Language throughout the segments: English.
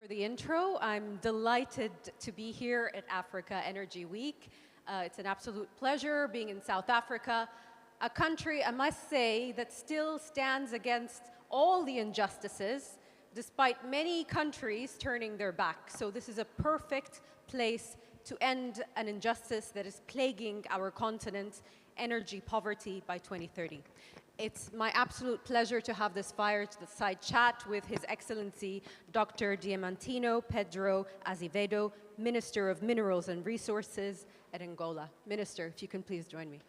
For the intro. I'm delighted to be here at Africa Energy Week. It's an absolute pleasure being in South Africa, a country, I must say, that still stands against all the injustices, despite many countries turning their back. So this is a perfect place to end an injustice that is plaguing our continent, energy poverty by 2030. It's my absolute pleasure to have this fireside chat with His Excellency Dr. Diamantino Pedro Azevedo, Minister of Minerals and Resources at Angola. Minister, if you can please join me.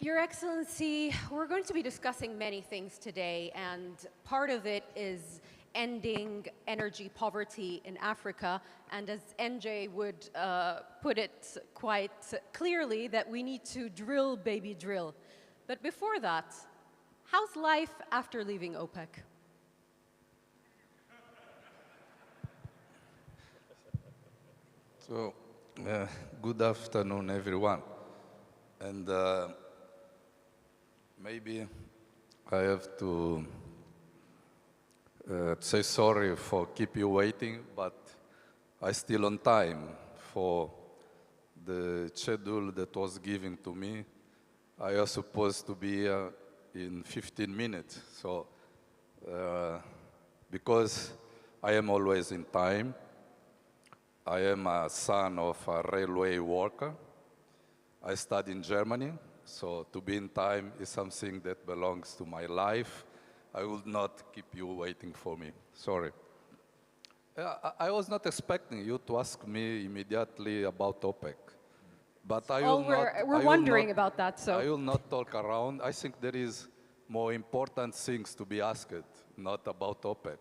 Your Excellency, we're going to be discussing many things today, and part of it is ending energy poverty in Africa, and as NJ would put it quite clearly, that we need to drill, baby, drill. But before that, how's life after leaving OPEC? So, good afternoon, everyone. And maybe I have to say sorry for keep you waiting, but I still on time for the schedule that was given to me. I was supposed to be here in 15 minutes. So, because I am always in time, I am a son of a railway worker. I studied in Germany, so to be in time is something that belongs to my life. I will not keep you waiting for me. Sorry. I was not expecting you to ask me immediately about OPEC. But I will we're wondering about that, so. I will not talk around. I think there is more important things to be asked, not about OPEC.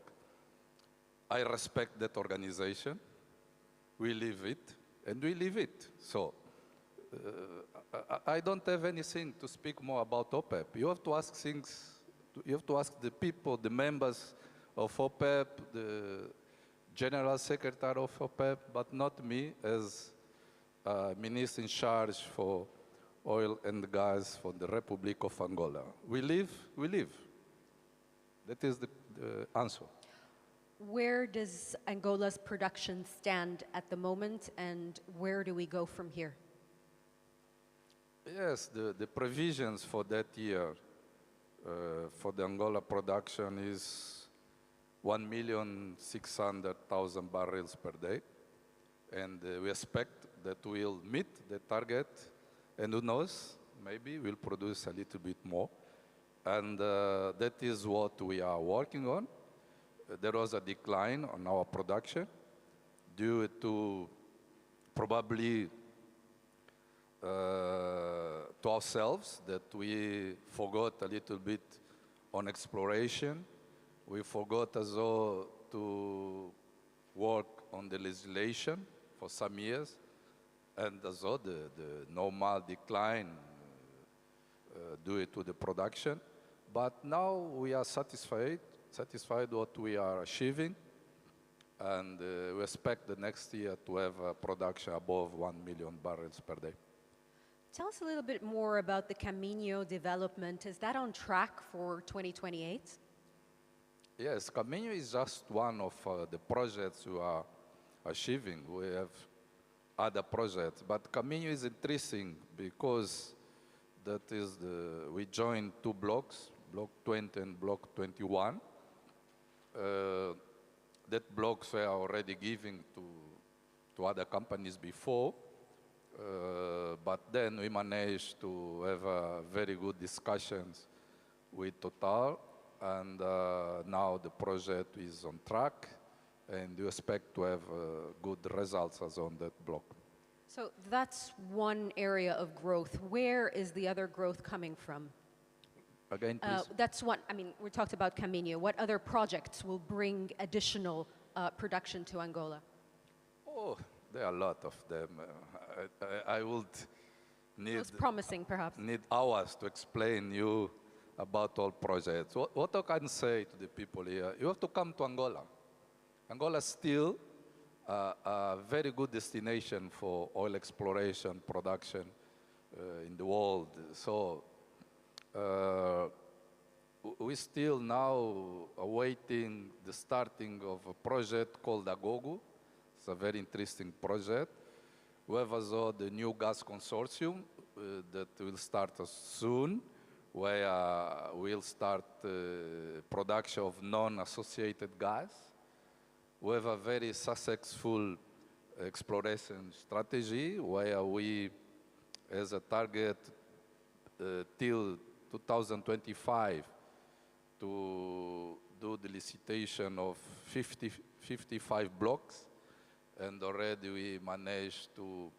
I respect that organization. We live it, and we live it. So I don't have anything to speak more about OPEC. You have to ask things. You have to ask the people, the members of OPEP, the General Secretary of OPEP, but not me as Minister in charge for oil and gas for the Republic of Angola. We live. That is the answer. Where does Angola's production stand at the moment, and where do we go from here? Yes, the provisions for that year for the Angola production is 1,600,000 barrels per day. And we expect that we'll meet the target. And who knows, maybe we'll produce a little bit more. And that is what we are working on. There was a decline on our production due to probably to ourselves, that we forgot a little bit on exploration. We forgot as well to work on the legislation for some years, and as well the normal decline due to the production. But now we are satisfied what we are achieving, and we expect the next year to have a production above 1 million barrels per day. Tell us a little bit more about the Caminho development. Is that on track for 2028? Yes, Caminho is just one of the projects we are achieving. We have other projects, but Caminho is interesting because that is we joined two blocks, Block 20 and Block 21. That blocks were already given to other companies before. But then we managed to have very good discussions with Total, and now the project is on track, and we expect to have good results as on that block. So that's one area of growth. Where is the other growth coming from? Again, please. That's one. I mean, we talked about Caminho. What other projects will bring additional production to Angola? Oh, there are a lot of them. I would need, promising, perhaps, need hours to explain you about all projects. What I can say to the people here, you have to come to Angola. Angola is still a very good destination for oil exploration, production in the world. So we still now awaiting the starting of a project called Agogo. It's a very interesting project. We have also the new gas consortium that will start soon, where we'll start production of non-associated gas. We have a very successful exploration strategy where we, as a target till 2025, to do the licitation of 55 blocks, and already we managed to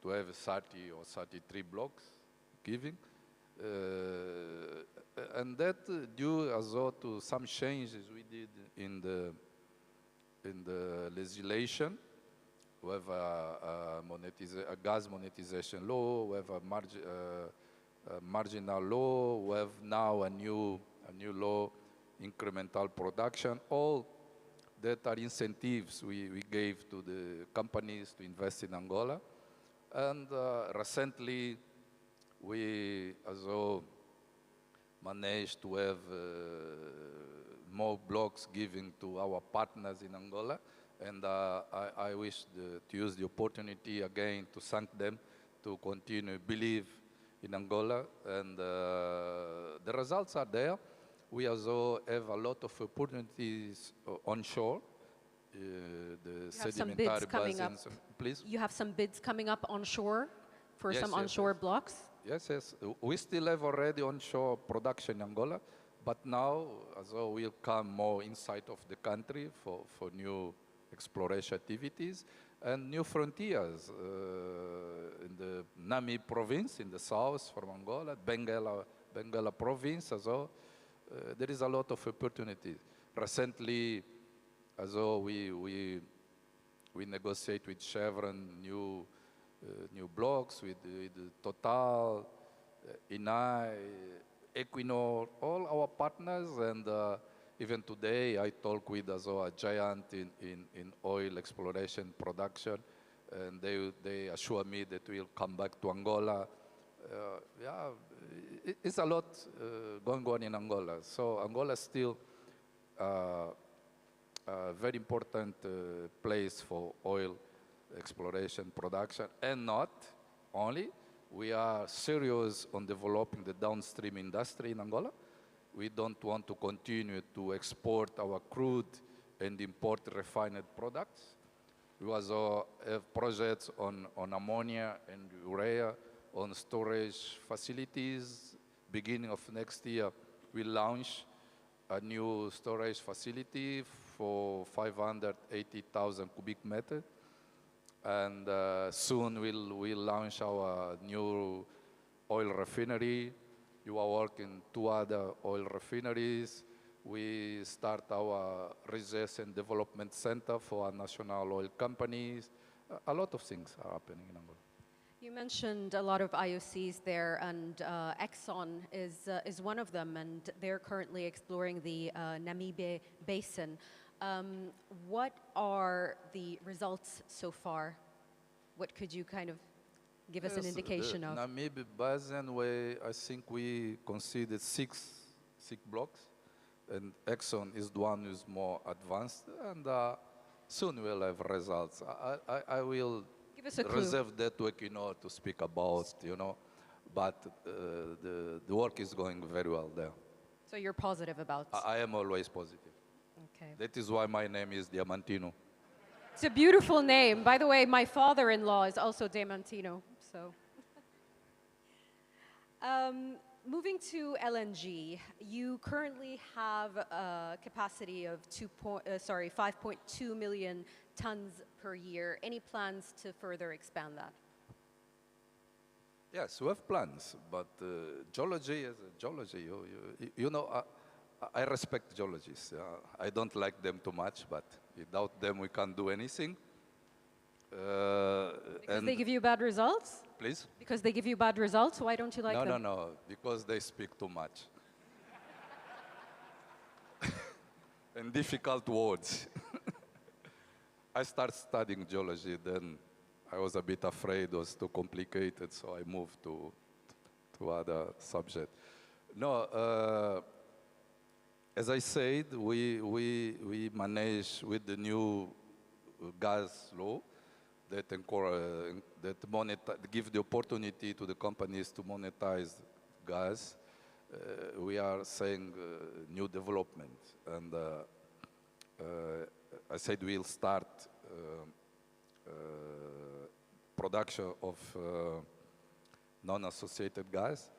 have 30 or 33 blocks giving. And that due also to some changes we did in the legislation. We have a gas monetization law, we have a marginal law, we have now a new law, incremental production, all that are incentives we gave to the companies to invest in Angola. And recently, we also managed to have more blocks given to our partners in Angola. And I wish to use the opportunity again to thank them to continue believe in Angola. And the results are there. We also have a lot of opportunities onshore. The sedimentary basins. Please? You have some bids coming up onshore for some onshore blocks? Yes, yes. We still have already onshore production in Angola, but now also will come more inside of the country for new exploration activities and new frontiers in the Nami province in the south from Angola, Benguela province as well. There is a lot of opportunities. Recently, also we negotiate with Chevron new blocks with Total, Eni, Equinor, all our partners, and even today I talk with also a giant in oil exploration production, and they assure me that we'll come back to Angola. Yeah, it's a lot going on in Angola. So Angola is still a very important place for oil exploration production, and not only. We are serious on developing the downstream industry in Angola. We don't want to continue to export our crude and import refined products. We also have projects on ammonia and urea, on storage facilities. Beginning of next year, we'll launch a new storage facility for 580,000 cubic meters. And soon we'll launch our new oil refinery. You are working 2 other oil refineries. We start our research and development center for our national oil companies. A lot of things are happening in Angola. You mentioned a lot of IOCs there, and Exxon is one of them, and they're currently exploring the Namibe Basin. What are the results so far? What could you kind of give us an indication of? Namibe Basin, where I think we considered six blocks, and Exxon is the one who's more advanced, and soon we'll have results. I will reserve that to Equinor to speak about, but the work is going very well there. So you're positive about? I am always positive. Okay. That is why my name is Diamantino. It's a beautiful name. By the way, my father-in-law is also Diamantino. So, moving to LNG, you currently have a capacity of 5.2 million tons per year. Any plans to further expand that? Yes, we have plans, but geology is geology. I respect geologists. I don't like them too much, but without them we can't do anything. Because they give you bad results? Please? Because they give you bad results? Why don't you like them? No. Because they speak too much. And difficult words. I started studying geology, then I was a bit afraid it was too complicated, so I moved to other subject. No, as I said, we manage with the new gas law that give the opportunity to the companies to monetize gas. We are saying new development, and I said we'll start production of non-associated gas,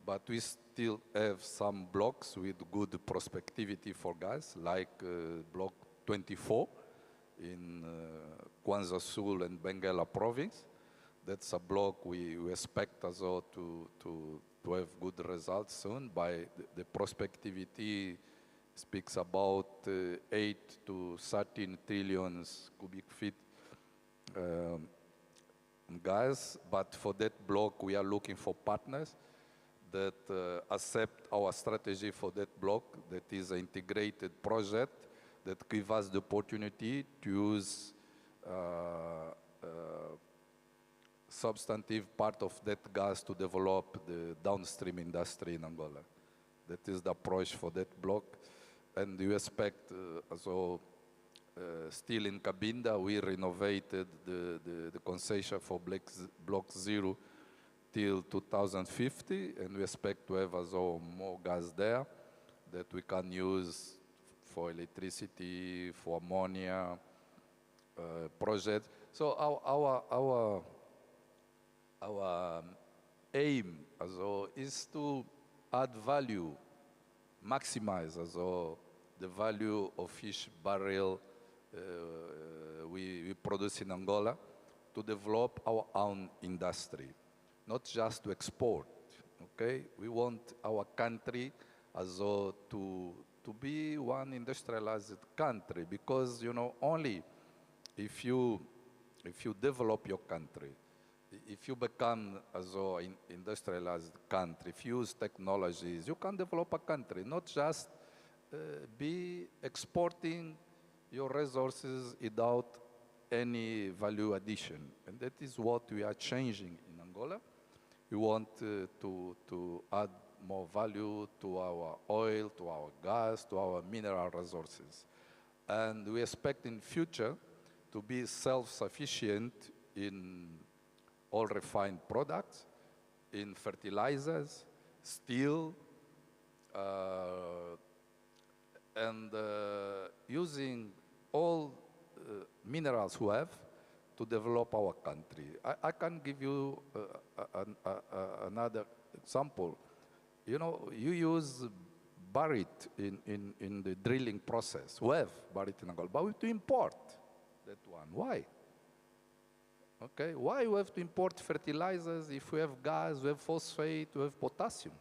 but we still have some blocks with good prospectivity for gas, like block 24 in Kwanza Sul and Benguela province. That's a block we expect as well to have good results soon. By the prospectivity speaks about 8 to 13 trillions cubic feet gas, but for that block we are looking for partners that accept our strategy for that block, that is an integrated project that gives us the opportunity to use substantive part of that gas to develop the downstream industry in Angola. That is the approach for that block. And you expect, also, still in Cabinda, we renovated the concession for Block 0 till 2050, and we expect to have also more gas there that we can use for electricity, for ammonia project. So our aim also is to add value, maximize also the value of each barrel we produce in Angola to develop our own industry, not just to export, okay? We want our country also to be one industrialized country, because, you know, only if you develop your country, if you become also an industrialized country, if you use technologies, you can develop a country, not just be exporting your resources without any value addition. And that is what we are changing in Angola. We want to add more value to our oil, to our gas, to our mineral resources. And we expect in future to be self-sufficient in all refined products, in fertilizers, steel, and using all minerals we have to develop our country. I can give you another example. You know, you use barit in the drilling process. We have barit in Angola, but we have to import that one. Why? Okay, why we have to import fertilizers if we have gas, we have phosphate, we have potassium?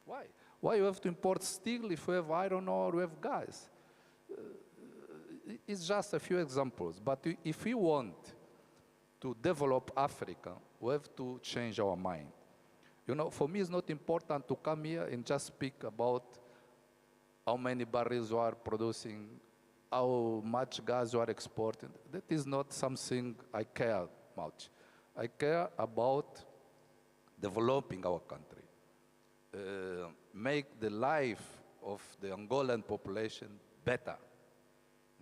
Why? Why you have to import steel if we have iron ore, we have gas? It's just a few examples, but if we want to develop Africa, we have to change our mind. You know, for me, it's not important to come here and just speak about how many barrels you are producing, how much gas you are exporting. That is not something I care much. I care about developing our country, make the life of the Angolan population better,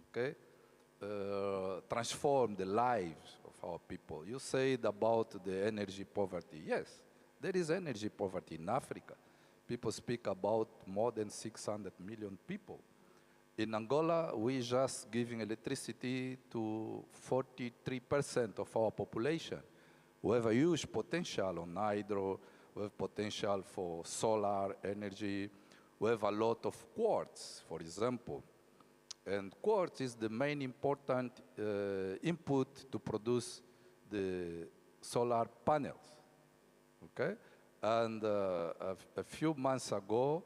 okay? Transform the lives of our people. You said about the energy poverty. Yes, there is energy poverty in Africa. People speak about more than 600 million people. In Angola, we just giving electricity to 43% of our population. We have a huge potential on hydro, we have potential for solar energy, we have a lot of quartz, for example. And quartz is the main important input to produce the solar panels, okay? And a few months ago,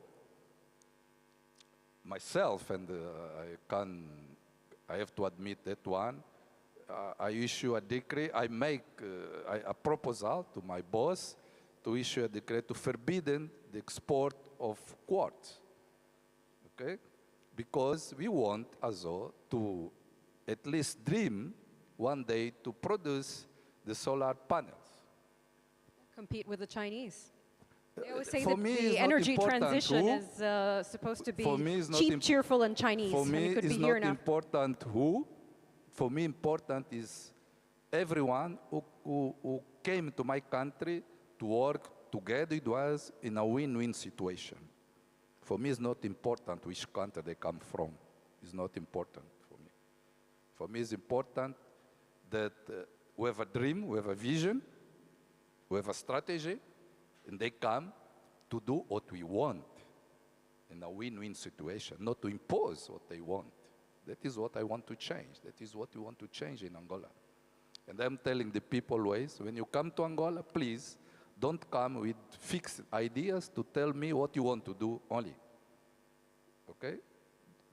myself, and I have to admit that one, I issue a decree, I make a proposal to my boss to issue a decree to forbidden the export of quartz, okay? Because we want also to at least dream one day to produce the solar panels. Compete with the Chinese. They always say For that me, the it's not energy important transition who. is supposed to be For me, it's not cheap, cheerful, and Chinese, For and me, it could it's be here not now. important who. For me, important is everyone who came to my country to work together. It was in a win-win situation. For me, it's not important which country they come from. It's not important for me. For me, it's important that we have a dream, we have a vision, we have a strategy, and they come to do what we want in a win-win situation, not to impose what they want. That is what I want to change. That is what we want to change in Angola. And I'm telling the people always, when you come to Angola, please don't come with fixed ideas to tell me what you want to do only. Okay?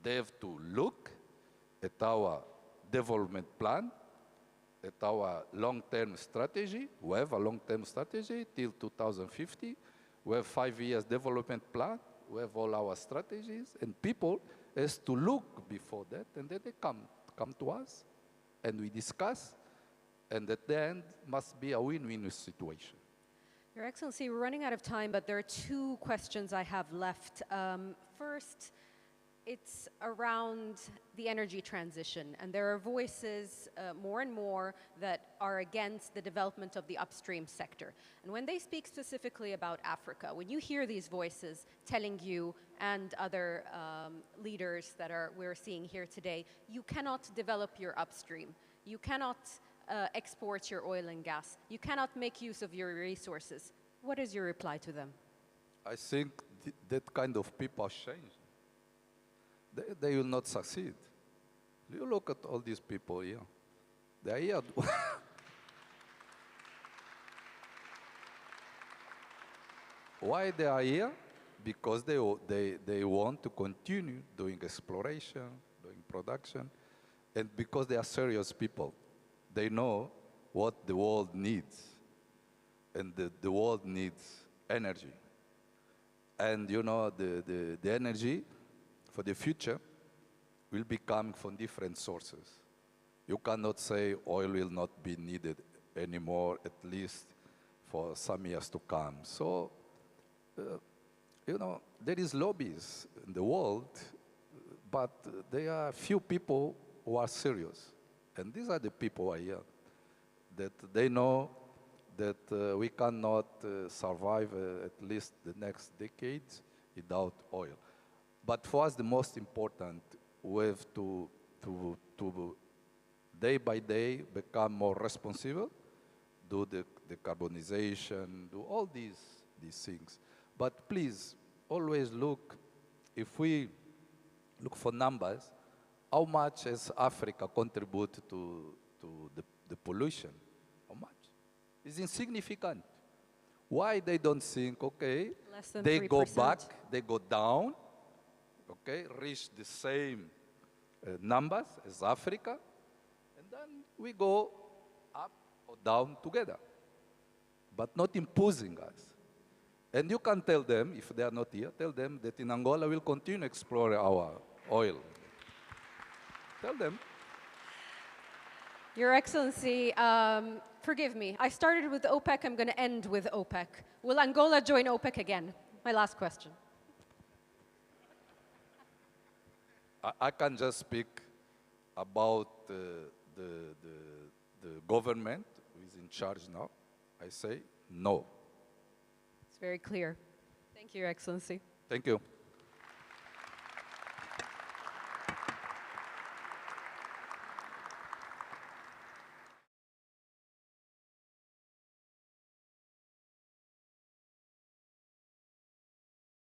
They have to look at our development plan, at our long-term strategy. We have a long-term strategy till 2050. We have 5 years development plan. We have all our strategies. And people has to look before that, and then they come to us, and we discuss, and at the end must be a win-win situation. Your Excellency, we're running out of time, but there are 2 questions I have left. First, it's around the energy transition, and there are voices more and more that are against the development of the upstream sector. And when they speak specifically about Africa, when you hear these voices telling you and other leaders that we're seeing here today, you cannot develop your upstream, you cannot export your oil and gas, you cannot make use of your resources. What is your reply to them? I think that kind of people change. They will not succeed. You look at all these people here. They are here. Why they are here? Because they want to continue doing exploration, doing production, and because they are serious people. They know what the world needs, and the world needs energy. And you know, the energy for the future will be coming from different sources. You cannot say oil will not be needed anymore, at least for some years to come. So, you know, there is lobbies in the world, but there are few people who are serious. And these are the people who are here, that they know that we cannot survive at least the next decades without oil. But for us, the most important, we have to day by day become more responsible, do the decarbonization, do all these things. But please, always look, if we look for numbers, how much has Africa contributed to the pollution? How much? It's insignificant. Why they don't think, okay, they 3%. go back, they go down, okay, reach the same numbers as Africa, and then we go up or down together, but not imposing us. And you can tell them, if they are not here, tell them that in Angola we'll continue exploring our oil. Tell them. Your Excellency, forgive me. I started with OPEC, I'm going to end with OPEC. Will Angola join OPEC again? My last question. I can just speak about the government who is in charge now. I say no. It's very clear. Thank you, Your Excellency. Thank you.